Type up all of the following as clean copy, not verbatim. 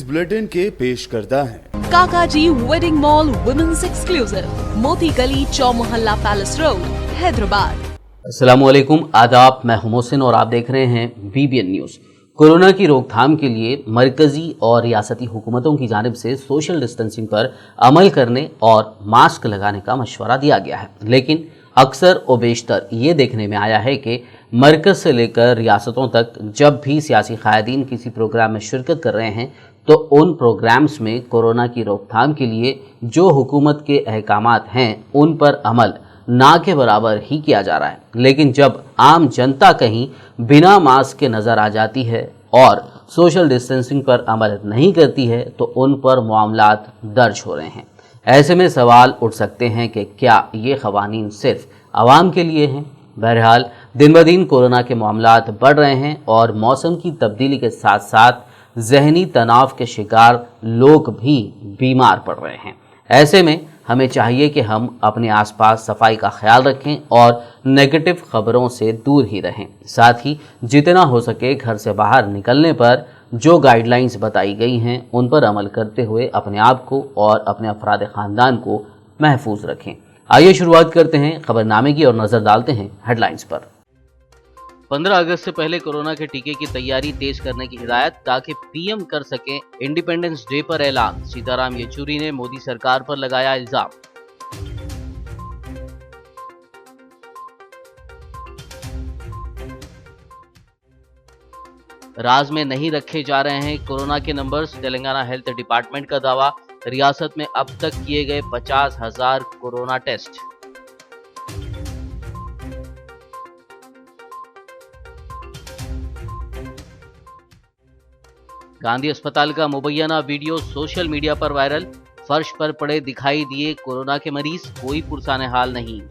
Bulletin के पेश करता है काकाजी वेडिंग मॉल वुमेन्स एक्सक्लूसिव, मोती गली, चौमोहल्ला पैलेस रोड, हैदराबाद। अस्सलामुअलैकुम, आदाब। मैं हूं मोहसिन और आप देख रहे हैं BBN न्यूज़। कोरोना की रोकथाम के लिए मरकजी और रियासती हुकूमतों की जानिब से सोशल डिस्टेंसिंग पर अमल करने और मास्क लगाने का मशवरा दिया गया है, लेकिन अक्सर व बेशतर ये देखने में आया है कि मरकज़ से लेकर रियासतों तक जब भी सियासी कायदीन किसी प्रोग्राम में शिरकत कर रहे हैं तो उन प्रोग्राम्स में कोरोना की रोकथाम के लिए जो हुकूमत के अहकामात हैं उन पर अमल ना के बराबर ही किया जा रहा है। लेकिन जब आम जनता कहीं बिना मास्क के नज़र आ जाती है और सोशल डिस्टेंसिंग पर अमल नहीं करती है तो उन पर मामलात दर्ज हो रहे हैं। ऐसे में सवाल उठ सकते हैं कि क्या ये क़वानीन सिर्फ आवाम के लिए हैं? बहरहाल दिन ब दिन कोरोना के मामलात बढ़ रहे हैं और मौसम की तब्दीली के साथ साथ जहनी तनाव के शिकार लोग भी बीमार पड़ रहे हैं। ऐसे में हमें चाहिए कि हम अपने आसपास सफाई का ख्याल रखें और नेगेटिव खबरों से दूर ही रहें। साथ ही जितना हो सके घर से बाहर निकलने पर जो गाइडलाइंस बताई गई हैं उन पर अमल करते हुए अपने आप को और अपने अफराद ख़ानदान को महफूज रखें। आइए शुरुआत करते हैं खबरनामे की और नज़र डालते हैं हेडलाइंस पर। 15 अगस्त से पहले कोरोना के टीके की तैयारी तेज करने की हिदायत ताकि PM कर सकें इंडिपेंडेंस डे पर ऐलान। सीताराम येचुरी ने मोदी सरकार पर लगाया इल्जाम। राज में नहीं रखे जा रहे हैं कोरोना के नंबर्स, तेलंगाना हेल्थ डिपार्टमेंट का दावा। रियासत में अब तक किए गए 50,000 कोरोना टेस्ट। गांधी अस्पताल का मुबैना वीडियो सोशल मीडिया पर वायरल। फर्श पर पड़े दिखाई दिए कोरोना के मरीज, कोई पुरसाने हाल नहीं।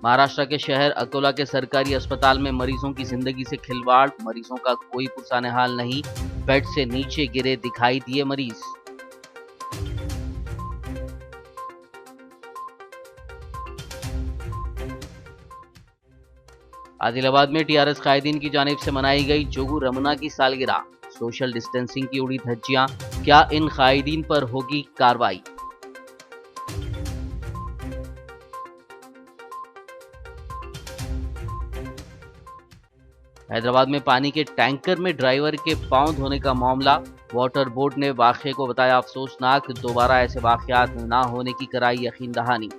महाराष्ट्र के शहर अकोला के सरकारी अस्पताल में मरीजों की जिंदगी से खिलवाड़, मरीजों का कोई पुरसाने हाल नहीं। बेड से नीचे गिरे दिखाई दिए मरीज। आदिलाबाद में TRS कायदीन की जानिब से मनाई गई जोगू रमना की सालगिरह। सोशल डिस्टेंसिंग की उड़ी धज्जियां, क्या इन कायदीन पर होगी कार्रवाई? हैदराबाद में पानी के टैंकर में ड्राइवर के पांव धोने का मामला। वाटर बोर्ड ने वाक़े को बताया अफसोसनाक, दोबारा ऐसे वाक़यात न होने की कराई यकीन दहानी।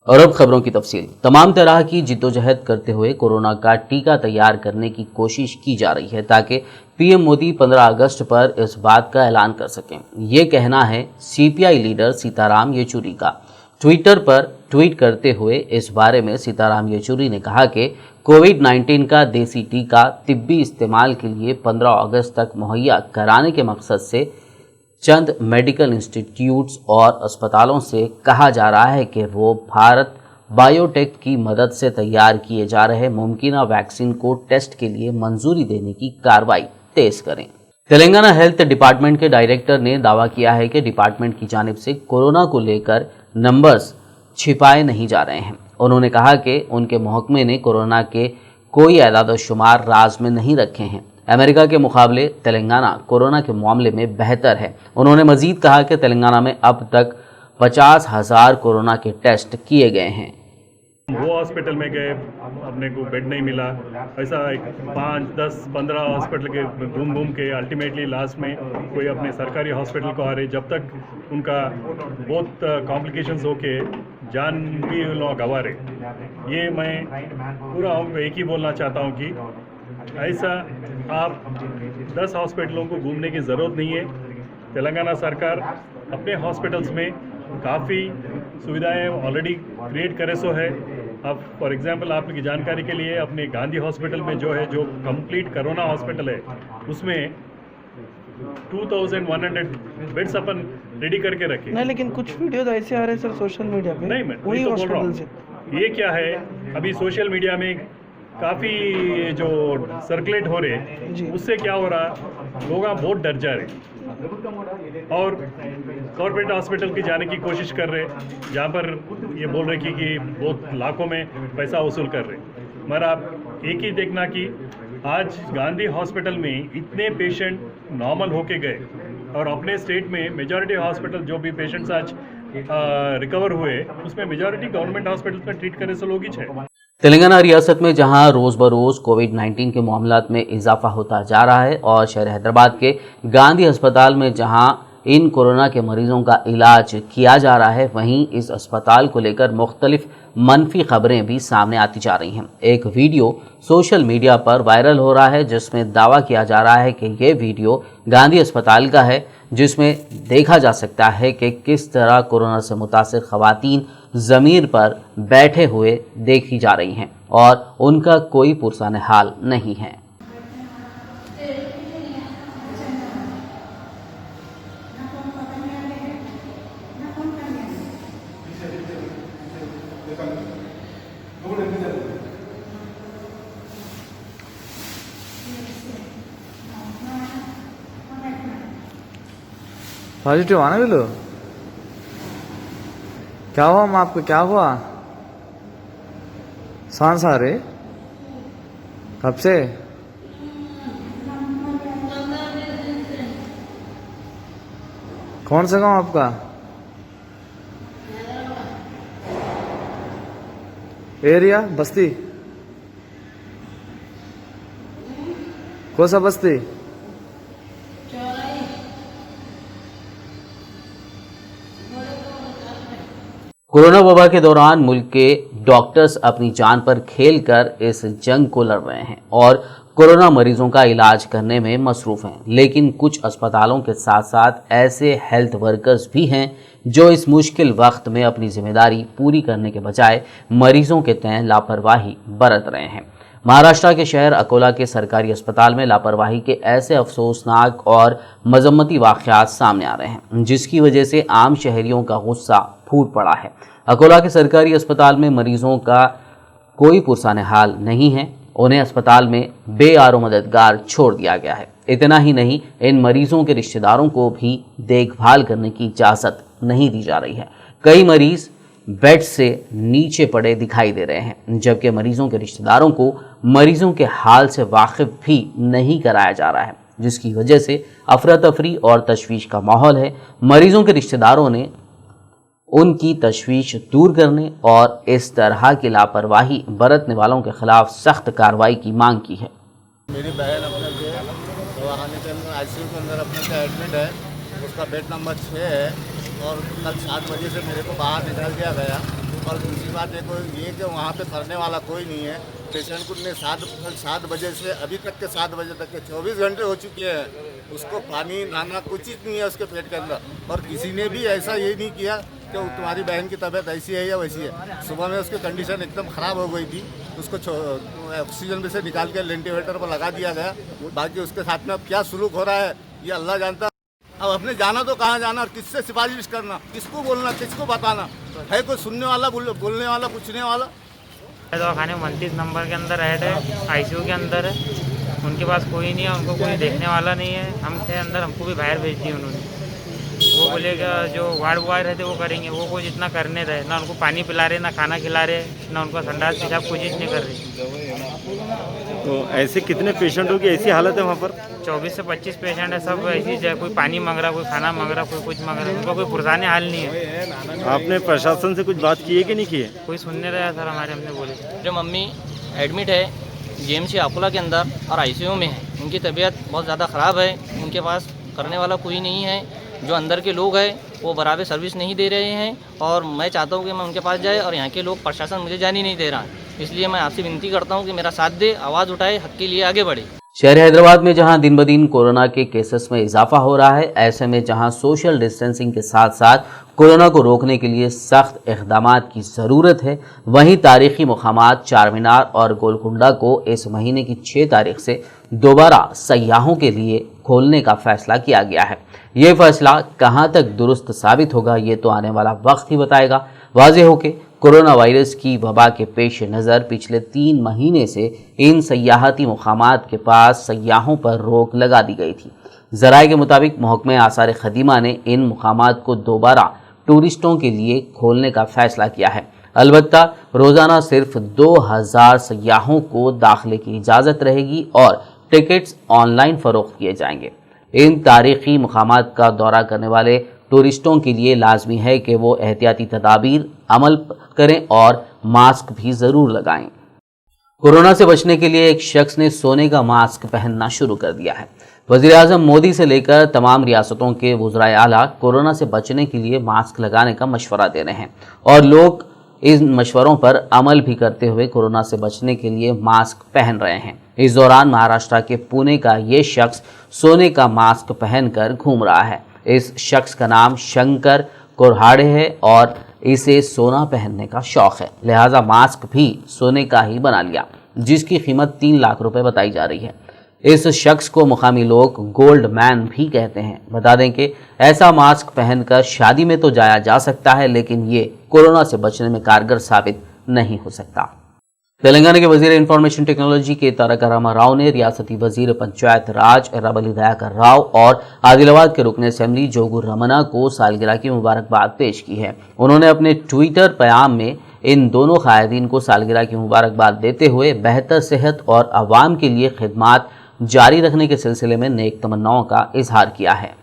और अब खबरों की तफसील। तमाम तरह की जिद्दोजहद करते हुए कोरोना का टीका तैयार करने की कोशिश की जा रही है ताकि PM मोदी 15 अगस्त पर इस बात का ऐलान कर सकें। ये कहना है CPI लीडर सीताराम येचुरी का। ट्विटर पर ट्वीट करते हुए इस बारे में सीताराम येचुरी ने कहा कि कोविड-19 का देसी टीका तिब्बी इस्तेमाल के लिए 15 अगस्त तक मुहैया कराने के मकसद से चंद मेडिकल इंस्टीट्यूट्स और अस्पतालों से कहा जा रहा है कि वो भारत बायोटेक की मदद से तैयार किए जा रहे मुमकिन वैक्सीन को टेस्ट के लिए मंजूरी देने की कार्रवाई तेज करें। तेलंगाना हेल्थ डिपार्टमेंट के डायरेक्टर ने दावा किया है कि डिपार्टमेंट की जानिब से कोरोना को लेकर नंबर्स छिपाए नहीं जा रहे हैं। उन्होंने कहा कि उनके महकमे ने कोरोना के कोई आदाद शुमार राज में नहीं रखे हैं। अमेरिका के मुकाबले तेलंगाना कोरोना के मामले में बेहतर है। उन्होंने मजीद कहा कि तेलंगाना में अब तक 50,000 कोरोना के टेस्ट किए गए हैं। वो हॉस्पिटल में गए, अपने को बेड नहीं मिला, ऐसा 5, 10, 15 हॉस्पिटल के घूम के अल्टीमेटली लास्ट में कोई अपने सरकारी हॉस्पिटल को आ रहे, जब तक उनका बहुत कॉम्प्लिकेशंस होके जान भी लोग गंवा रहे। ये मैं पूरा एक ही बोलना चाहता हूँ कि ऐसा आप 10 हॉस्पिटलों को घूमने की ज़रूरत नहीं है। तेलंगाना सरकार अपने हॉस्पिटल्स में काफ़ी सुविधाएं ऑलरेडी क्रिएट करे सो है। अब फॉर एग्जांपल आपकी जानकारी के लिए अपने गांधी हॉस्पिटल में जो कंप्लीट कोरोना हॉस्पिटल है उसमें 2100 बेड्स अपन रेडी करके रखे। नहीं, लेकिन कुछ वीडियो तो ऐसे आ रहे हैं सर सोशल मीडिया पे। नहीं, मैं वही तो बोल रहा हूँ। ये क्या है, अभी सोशल मीडिया में काफ़ी जो सर्कुलेट हो रहे उससे क्या हो रहा, लोग बहुत डर जा रहे और कॉर्पोरेट हॉस्पिटल की जाने की कोशिश कर रहे, जहाँ पर ये बोल रहे कि बहुत लाखों में पैसा वसूल कर रहे। मगर आप एक ही देखना कि आज गांधी हॉस्पिटल में इतने पेशेंट नॉर्मल होके गए और अपने स्टेट में मेजॉरिटी हॉस्पिटल जो भी पेशेंट्स आज रिकवर हुए उसमें मेजॉरिटी गवर्नमेंट हॉस्पिटल में ट्रीट करे से लोग ही है। तेलंगाना रियासत में जहां रोज बरोज कोविड-19 के मामलात में इजाफा होता जा रहा है और शहर हैदराबाद के गांधी अस्पताल में जहां इन कोरोना के मरीजों का इलाज किया जा रहा है, वहीं इस अस्पताल को लेकर मुख्तलिफ मनफी खबरें भी सामने आती जा रही हैं। एक वीडियो सोशल मीडिया पर वायरल हो रहा है जिसमें दावा किया जा रहा है कि ये वीडियो गांधी अस्पताल का है, जिसमें देखा जा सकता है कि किस तरह कोरोना से मुतासिर खवातीन ज़मीर पर बैठे हुए देखी जा रही हैं और उनका कोई पुरसाने हाल नहीं है। पॉजिटिव आना भी लो। क्या हुआ माँ, आपको क्या हुआ? सांस आ रहे? कब से? कौन सा गांव आपका? एरिया बस्ती? कौन सा बस्ती? कोरोना वबा के दौरान मुल्क के डॉक्टर्स अपनी जान पर खेलकर इस जंग को लड़ रहे हैं और कोरोना मरीजों का इलाज करने में मसरूफ हैं, लेकिन कुछ अस्पतालों के साथ साथ ऐसे हेल्थ वर्कर्स भी हैं जो इस मुश्किल वक्त में अपनी जिम्मेदारी पूरी करने के बजाय मरीजों के तय लापरवाही बरत रहे हैं। महाराष्ट्र के शहर अकोला के सरकारी अस्पताल में लापरवाही के ऐसे अफसोसनाक और मजम्मती वाक़यात सामने आ रहे हैं जिसकी वजह से आम शहरियों का गुस्सा फूट पड़ा है। अकोला के सरकारी अस्पताल में मरीजों का कोई पुरसाने हाल नहीं है, उन्हें अस्पताल में बेआरो मददगार छोड़ दिया गया है। इतना ही नहीं, इन मरीजों के रिश्तेदारों को भी देखभाल करने की इजाज़त नहीं दी जा रही है। कई मरीज बेड से नीचे पड़े दिखाई दे रहे हैं, जबकि मरीजों के रिश्तेदारों को मरीजों के हाल से वाकिफ भी नहीं कराया जा रहा है, जिसकी वजह से अफरा तफरी और तशवीश का माहौल है। मरीजों के रिश्तेदारों ने उनकी तशवीश दूर करने और इस तरह की लापरवाही बरतने वालों के खिलाफ सख्त कार्रवाई की मांग की है। मेरी बहन अपने दवाखाने के अंदर आईसीयू के अंदर अपने से एडमिट है, उसका बेड नंबर 6 है और कल 7 बजे से मेरे को बाहर निकाल दिया गया। और दूसरी बात देखो ये कि वहाँ पे करने वाला कोई नहीं है। पेशेंट को ने 7 बजे से अभी तक के 7 बजे तक के 24 घंटे हो चुके हैं, उसको पानी नाना कुछ चीज़ नहीं है उसके पेट के अंदर। और किसी ने भी ऐसा ये नहीं किया कि तुम्हारी बहन की तबीयत ऐसी है या वैसी है। सुबह में उसकी कंडीशन एकदम ख़राब हो गई थी, उसको ऑक्सीजन में से निकाल के वेंटिलेटर पर लगा दिया गया। बाकी उसके साथ में अब क्या सुलूक हो रहा है ये अल्लाह जानता। अब अपने जाना तो कहाँ जाना और किससे सिफारिश करना, किसको बोलना, किसको बताना है? कोई सुनने वाला, बोलने वाला, पूछने वाला? दवाखाने 29 नंबर के अंदर ऐड है, आईसीयू के अंदर है। उनके पास कोई नहीं है, उनको कोई देखने वाला नहीं है। हम थे अंदर, हमको भी बाहर भेज दिए उन्होंने। वो बोलेगा जो वार्ड बॉय रहते वो करेंगे, वो कुछ इतना करने रहे ना। उनको पानी पिला रहे, ना खाना खिला रहे, ना उनका संडास पेशाब कुछ नहीं कर रहे। तो ऐसे कितने पेशेंटों की ऐसी हालत है वहाँ पर? 24 से 25 पेशेंट है, सब ऐसी है। कोई पानी मांग रहा, कोई खाना मांग रहा, कोई कुछ मांग रहा। उनका कोई पुरसाने हाल नहीं है। आपने प्रशासन से कुछ बात की है कि नहीं की है? कोई सुनने रहा सर हमारे, हमने बोले। जो मम्मी एडमिट है जीएमसी अकोला के अंदर और आईसीयू में है, उनकी तबीयत बहुत ज़्यादा ख़राब है। उनके पास करने वाला कोई नहीं है। जो अंदर के लोग हैं वो बराबर सर्विस नहीं दे रहे हैं और मैं चाहता हूँ कि मैं उनके पास जाए और यहाँ के लोग, प्रशासन मुझे जाने नहीं दे रहा है। इसलिए मैं आपसे विनती करता हूँ कि मेरा साथ दे, आवाज़ उठाए, हक के लिए आगे बढ़े। शहर हैदराबाद में जहां दिन ब दिन कोरोना के केसेस में इजाफा हो रहा है, ऐसे में जहां सोशल डिस्टेंसिंग के साथ साथ कोरोना को रोकने के लिए सख्त इक़दामात की ज़रूरत है, वहीं तारीखी मुक़ामात चार मीनार और गोलकुंडा को इस महीने की 6 तारीख से दोबारा सयाहों के लिए खोलने का फैसला किया गया है। ये फैसला कहां तक दुरुस्त साबित होगा ये तो आने वाला वक्त ही बताएगा। वाज़ेह हो के कोरोना वायरस की वबा के पेश नज़र पिछले 3 महीने से इन सयाहती मुकामात के पास सयाहों पर रोक लगा दी गई थी। ज़राए के मुताबिक महकमे आसार खदीमा ने इन मुकामात को दोबारा टूरिस्टों के लिए खोलने का फैसला किया है। अलबत्ता रोज़ाना सिर्फ 2000 सयाहों को दाखिले की इजाज़त रहेगी और टिकट्स ऑनलाइन फ़रोख्त किए जाएंगे। इन तारीख़ी मुकामात का दौरा करने वाले टूरिस्टों के लिए लाजमी है कि वो एहतियाती तदाबीर अमल करें और मास्क भी ज़रूर लगाएं। कोरोना से बचने के लिए एक शख्स ने सोने का मास्क पहनना शुरू कर दिया है। वज़ीर-ए-आज़म मोदी से लेकर तमाम रियासतों के वज़राए आला कोरोना से बचने के लिए मास्क लगाने का मशवरा दे रहे हैं और लोग इन मशवरों पर अमल भी करते हुए कोरोना से बचने के लिए मास्क पहन रहे हैं। इस दौरान महाराष्ट्र के पुणे का ये शख्स सोने का मास्क पहनकर घूम रहा है। इस शख्स का नाम शंकर कोरहाड़े है और इसे सोना पहनने का शौक़ है, लिहाजा मास्क भी सोने का ही बना लिया, जिसकी कीमत 3 लाख रुपए बताई जा रही है। इस शख्स को मुकामी लोग गोल्ड मैन भी कहते हैं। बता दें कि ऐसा मास्क पहनकर शादी में तो जाया जा सकता है, लेकिन ये कोरोना से बचने में कारगर साबित नहीं हो सकता। तेलंगाना के वजीर इंफॉर्मेशन टेक्नोलॉजी के तारक रामा राव ने रियासती वजीर पंचायत राज एर्राबल्ली दयाकर राव और आदिलाबाद के रुकन असेंबली जोगू रमना को सालगिरह की मुबारकबाद पेश की है। उन्होंने अपने ट्विटर पैगाम में इन दोनों कायदीन को सालगिरह की मुबारकबाद देते हुए बेहतर सेहत और आवाम के लिए खिदमात जारी रखने के सिलसिले में नेक तमन्नाओं का इजहार किया है।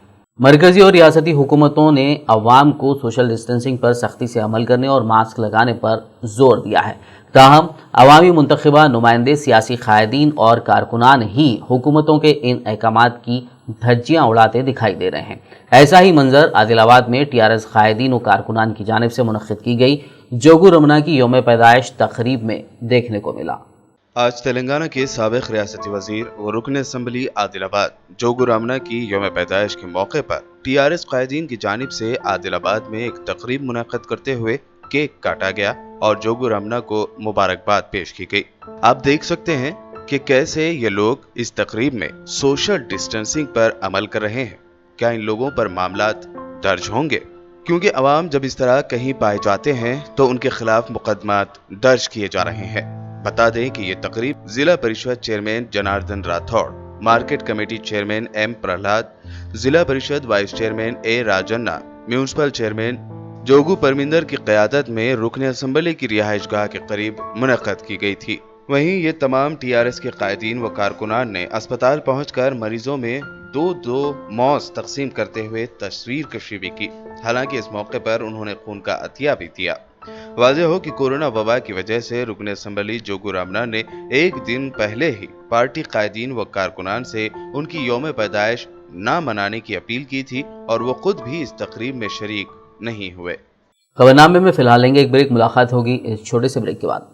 मरकजी और रियासती हुकूमतों ने अवाम को सोशल डिस्टेंसिंग पर सख्ती से अमल करने और मास्क लगाने पर जोर दिया है। ताहम अवामी मुंतखबा नुमाइंदे, सियासी कायदीन और कारकुनान ही हुकूमतों के इन अहकामात की धज्जियां उड़ाते दिखाई दे रहे हैं। ऐसा ही मंजर आदिलाबाद में TRS कायदीन और कारकुनान की जानिब से मुनक्किद की गई जोगू रमना की यौम पैदाइश तकरीब में देखने को मिला। आज तेलंगाना के साबिक रियासती वजीर और रुकन असम्बली आदिलाबाद जोगू रमना की यौम पैदाइश के मौके पर TRS कायदीन की जानिब से आदिलाबाद में एक तकरीब मुनक्किद करते हुए केक काटा गया और जोगू रमना को मुबारकबाद पेश की गई। आप देख सकते हैं कि कैसे ये लोग इस तकरीब में सोशल डिस्टेंसिंग पर अमल कर रहे हैं। क्या इन लोगों पर मामलात दर्ज होंगे? क्योंकि अवाम जब इस तरह कहीं पाए जाते हैं तो उनके खिलाफ मुकदमात दर्ज किए जा रहे हैं। बता दें कि ये तकरीब जिला परिषद chairman Janardan Rathore, market committee chairman M Prahlad, जिला परिषद vice chairman A Rajanna, municipal chairman Jogu Parminder की क़यादत में रुकन असम्बली की रिहाइशगाह के करीब मुनक्किद की गई थी। वहीं ये तमाम TRS के कायदीन व कारकुनान ने अस्पताल पहुंचकर मरीजों में 2-2 मौज तकसीम करते हुए तस्वीर कशी भी की। हालांकि इस मौके पर उन्होंने खून का अतिया भी दिया। वाज़ेह हो कि कोरोना वबा की वजह से रुकन असम्बली जोगू रमना ने एक दिन पहले ही पार्टी कायदीन व कारकुनान से उनकी यौम पैदाइश न मनाने की अपील की थी और वो खुद भी इस तकरीब में शरीक नहीं हुए। खबरनामे में फिलहाल लेंगे एक ब्रेक। मुलाकात होगी इस छोटे से ब्रेक के बाद।